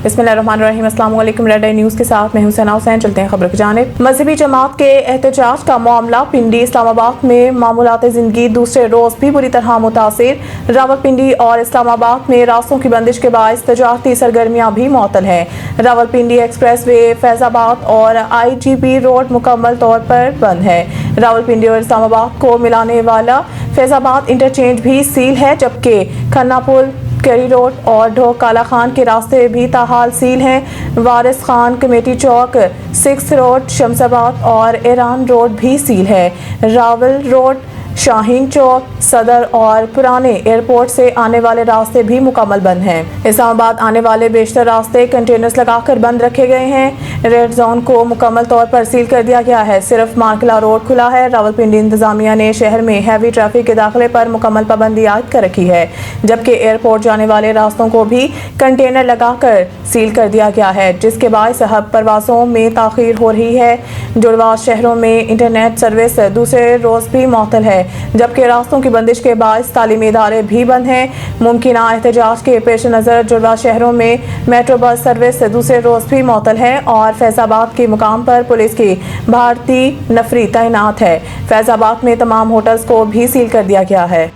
बिस्मिल्लाहिर्रहमानिर्रहीम। अस्सलाम वालेकुम। रेड आई न्यूज़ के साथ मैं हुसैना हुसैन। चलते हैं खबर की जानिब। मजहबी जमात के एहतजाज का मामला पिंडी इस्लामाबाद में मामूलात ज़िंदगी दूसरे रोज़ भी बुरी तरह मुतासिर। रावलपिंडी और इस्लामाबाद में रास्तों की बंदिश के बायस तजारती सरगर्मियाँ भी मुअत्तल हैं। रावलपिंडी एक्सप्रेस वे, फैजाबाद और IGP रोड मुकम्मल तौर पर बंद है। रावलपिंडी और इस्लामाबाद को मिलाने वाला फैजाबाद इंटरचेंज भी सील है, जबकि खन्ना पुल, कैरी रोड और ढोक काला खान के रास्ते भी ताहाल सील हैं। वारिस खान कमेटी चौक, 6 रोड, शमसाबाद और ईरान रोड भी सील है। रावल रोड, शाहीन चौक, सदर और पुराने एयरपोर्ट से आने वाले रास्ते भी मुकम्मल बंद हैं। इस्लामाबाद आने वाले बेशतर रास्ते कंटेनर्स लगाकर बंद रखे गए हैं। रेड जोन को मुकम्मल तौर पर सील कर दिया गया है। सिर्फ मार्कला रोड खुला है। रावलपिंडी इंतजामिया ने शहर में हैवी ट्रैफिक के दाखिले पर मुकम्मल पाबंदी आयद कर रखी है, जबकि एयरपोर्ट जाने वाले रास्तों को भी कंटेनर लगाकर सील कर दिया गया है, जिसके बायस हब परवासों में ताखीर हो रही है। जुड़वा शहरों में इंटरनेट सर्विस दूसरे रोज भी मुअत्तल है, जबकि रास्तों की बंदिश के बायस तालीमी इदारे भी बंद हैं। मुमकिना एहतजाज के पेश नज़र जुड़वा शहरों में मेट्रो बस सर्विस दूसरे रोज भी मुअत्तल है और फैजाबाद के मुकाम पर पुलिस की भारतीय नफरी तैनात है। फैजाबाद में तमाम होटल्स को भी सील कर दिया गया है।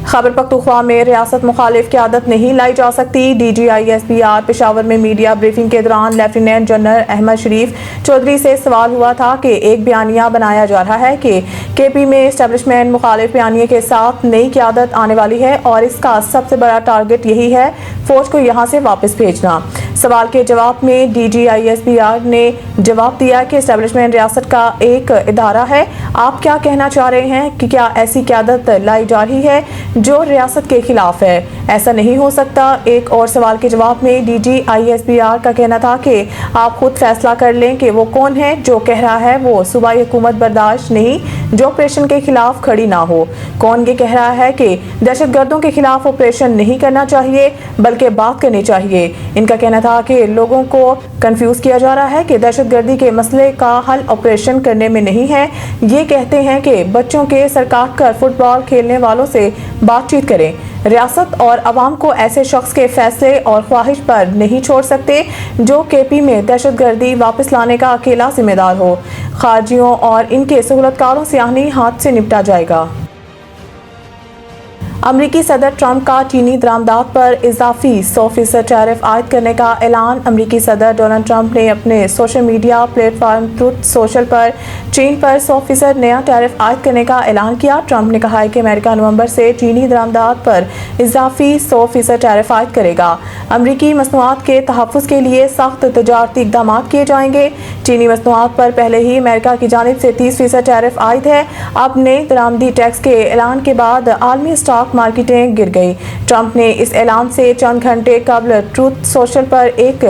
खैबर पख्तूनख्वा में रियासत मुखालिफ की आदत नहीं लाई जा सकती। DGISPR पेशावर में मीडिया ब्रीफिंग के दौरान लेफ्टिनेंट जनरल अहमद शरीफ चौधरी से सवाल हुआ था कि एक बयानिया बनाया जा रहा है कि KP में एस्टेब्लिशमेंट मुखालिफ बयानिए के साथ नई क़यादत आने वाली है और इसका सबसे बड़ा टारगेट यही है फौज को यहाँ से वापस भेजना। सवाल के जवाब में DGISPR ने जवाब दिया कि एस्टेब्लिशमेंट रियासत का एक इदारा है। आप क्या कहना चाह रहे हैं कि क्या ऐसी क़यादत लाई जा रही है जो रियासत के खिलाफ है? ऐसा नहीं हो सकता। एक और सवाल के जवाब में DGISPR का कहना था कि आप खुद फैसला कर लें कि वो कौन है जो कह रहा है वो सूबाई हुकूमत बर्दाश्त नहीं जो ऑपरेशन के खिलाफ खड़ी ना हो। कौन ये कह रहा है कि दहशतगर्दों के खिलाफ ऑपरेशन नहीं करना चाहिए बल्कि बात करनी चाहिए। इनका कहना था कि लोगों को कंफ्यूज किया जा रहा है कि दहशतगर्दी के मसले का हल ऑपरेशन करने में नहीं है। ये कहते हैं कि बच्चों के सर काट कर फुटबॉल खेलने वालों से बातचीत करें। रियासत और अवाम को ऐसे शख्स के फैसले और ख्वाहिश पर नहीं छोड़ सकते जो KP में दहशतगर्दी वापस लाने का अकेला जिम्मेदार हो। खारजियों और इनके सहूलतकारों से आहनी हाथ से निपटा जाएगा। अमरीकी सदर ट्रंप का चीनी दरामदात पर इजाफी 100% टैरिफ आयद करने का ऐलान। अमरीकी सदर डोनाल्ड ट्रंप ने अपने social media platform truth social पर चीन पर 100% नया टैरिफ आयद करने का ऐलान किया। ट्रंप ने कहा है कि अमेरिका नवंबर से चीनी दरामदात पर इजाफी 100% टैरिफ आयद करेगा। अमरीकी मसनूआत के तहफ़्फ़ुज़ के लिए सख्त तजारती इक़दाम किए जाएंगे। चीनी मसनूआत पर पहले ही अमेरिका की जानिब से 30% टैरिफ आयद है। अब नए दरामदी टैक्स के ऐलान के बाद आलमी स्टॉक मार्केटें गिर गई। ट्रंप ने इस ऐलान से चंद घंटे कबल ट्रूथ सोशल पर एक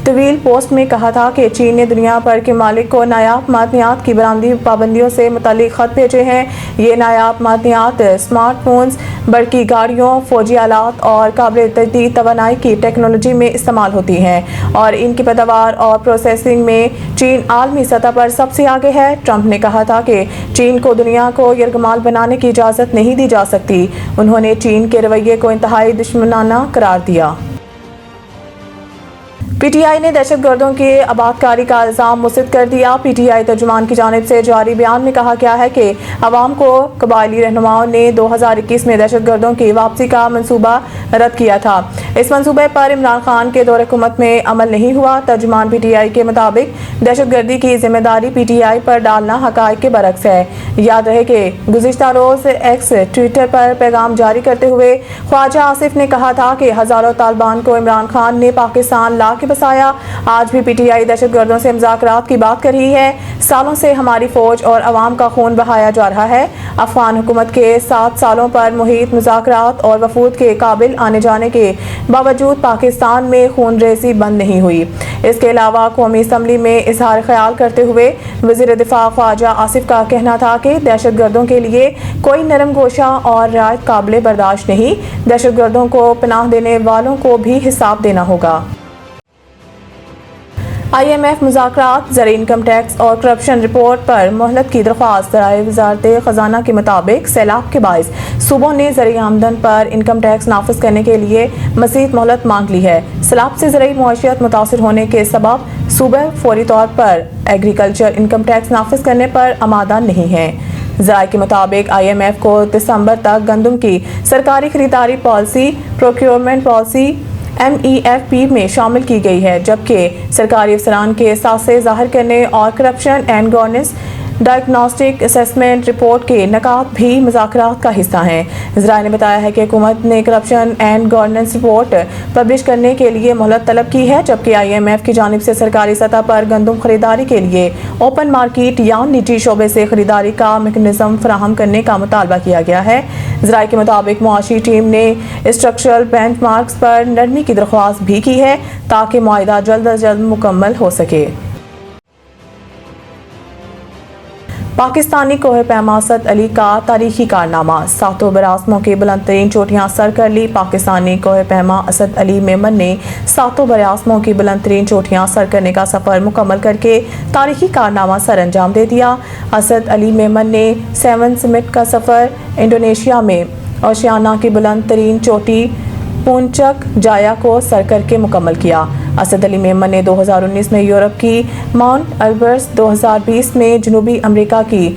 तवील पोस्ट में कहा था कि चीन ने दुनिया भर के मालिक को नायाब मादनियात की बरामदी पाबंदियों से मुतालिक खत भेजे हैं। ये नायाब मादनियात स्मार्टफोन्स, बरकी गाड़ियों, फौजी आलात और काबिल तजदीद तवानाई की टेक्नोलॉजी में इस्तेमाल होती हैं और इनकी पैदावार और प्रोसेसिंग में चीन आलमी सतह पर सबसे आगे है। ट्रंप ने कहा था कि चीन को दुनिया को यरगमाल बनाने की इजाज़त नहीं दी जा सकती। उन्होंने चीन के रवैये को इंतहाई दुश्मनाना करार दिया। PTI ने दहशतगर्दों की आबादकारी का इल्ज़ाम मुस्तरद कर दिया। PTI तर्जुमान की जानिब से जारी बयान में कहा गया है कि अवाम को कबायली रहनुमाओं ने 2021 में दहशतगर्दों की वापसी का मंसूबा रद्द किया था। इस मंसूबे पर इमरान खान के दौरे हुकूमत में अमल नहीं हुआ। तर्जुमान PTI के मुताबिक दहशतगर्दी की जिम्मेदारी PTI पर डालना हक़ाइक़ के बरक्स है। याद रहे कि गुज़िश्ता रोज़ एक्स ट्विटर पर पैगाम जारी करते हुए ख्वाजा आसिफ ने कहा था कि हज़ारों तालिबान को इमरान खान ने पाकिस्तान ला के बसाया। आज भी PTI दहशतगर्दों से मुज़ाकरात की बात कर रही है। सालों से हमारी फौज और अवाम का खून बहाया जा रहा है। अफगान हुकूमत के 7 सालों पर मुहित मुज़ाकरात और वफूद के काबिल आने जाने के बावजूद पाकिस्तान में खून रेजी बंद नहीं हुई। इसके अलावा कौमी असम्बली में इजहार ख्याल करते हुए वज़ीर दिफा ख्वाजा आसिफ का कहना था कि दहशतगर्दों के लिए कोई नरम गोशा और रियायत काबिल बर्दाश्त नहीं। दहशतगर्दों को पनाह देने वालों को भी हिसाब देना होगा। IMF مذاکرات، زرعی انکم ٹیکس اور کرپشن رپورٹ پر مہلت کی درخواست۔ ذرائع وزارت خزانہ کے مطابق سیلاب کے باعث صوبوں نے زرعی آمدن پر انکم ٹیکس نافذ کرنے کے لیے مزید مہلت مانگ لی ہے۔ سیلاب سے زرعی معیشت متاثر ہونے کے سبب صوبے فوری طور پر ایگریکلچر انکم ٹیکس نافذ کرنے پر آمادہ نہیں ہیں۔ ذرائع کے مطابق IMF کو دسمبر تک گندم کی سرکاری خریداری پالیسی پروکیورمنٹ پالیسی MEFP میں شامل کی گئی ہے، جبکہ سرکاری افسران کے اثاثے ظاہر کرنے اور corruption and governance diagnostic assessment report کے نکات بھی مذاکرات کا حصہ ہیں۔ ذرائع نے بتایا ہے کہ حکومت نے corruption and governance report publish کرنے کے لیے مہلت طلب کی ہے، جبکہ IMF کی جانب سے سرکاری سطح پر گندم خریداری کے لیے اوپن مارکیٹ یا نجی شعبے سے خریداری کا میکانزم فراہم کرنے کا مطالبہ کیا گیا ہے۔ ذرائع کے مطابق معاشی ٹیم نے اسٹرکچرل بینچ مارکس پر نرمی کی درخواست بھی کی ہے تاکہ معاہدہ جلد از جلد مکمل ہو سکے۔ پاکستانی کوہ پیما اسد علی کا تاریخی کارنامہ، ساتوں براعظموں کی بلند ترین چوٹیاں سر کر لی۔ پاکستانی کوہ پیما اسد علی میمن نے ساتوں براعظموں کی بلند ترین چوٹیاں سر کرنے کا سفر مکمل کر کے تاریخی کارنامہ سر انجام دے دیا۔ اسد علی میمن نے 7 سمٹ کا سفر انڈونیشیا میں اوشیانا کی بلند ترین چوٹی پونچک جایا کو سر کر کے مکمل کیا۔ اسد علی میمن نے 2019 میں یورپ کی ماؤنٹ ایلبرس، 2020 میں جنوبی امریکہ کی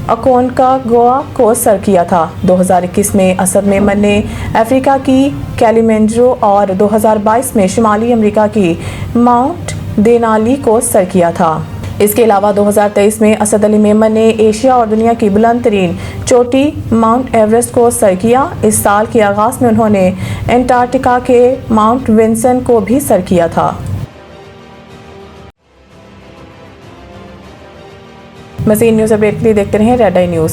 اکونکاگوا کو سر کیا تھا۔ 2021 میں اسد میمن نے افریقہ کی کیلیمنجرو اور 2022 میں شمالی امریکہ کی ماؤنٹ دینالی کو سر کیا تھا۔ اس کے علاوہ 2023 میں اسد علی میمن نے ایشیا اور دنیا کی بلند ترین چوٹی ماؤنٹ ایورسٹ کو سر کیا۔ اس سال کے آغاز میں انہوں نے انٹارکٹیکا کے ماؤنٹ ونسن کو بھی سر کیا تھا۔ مزید نیوز اپڈیٹ کے لیے دیکھتے رہیں ریڈ آئی نیوز۔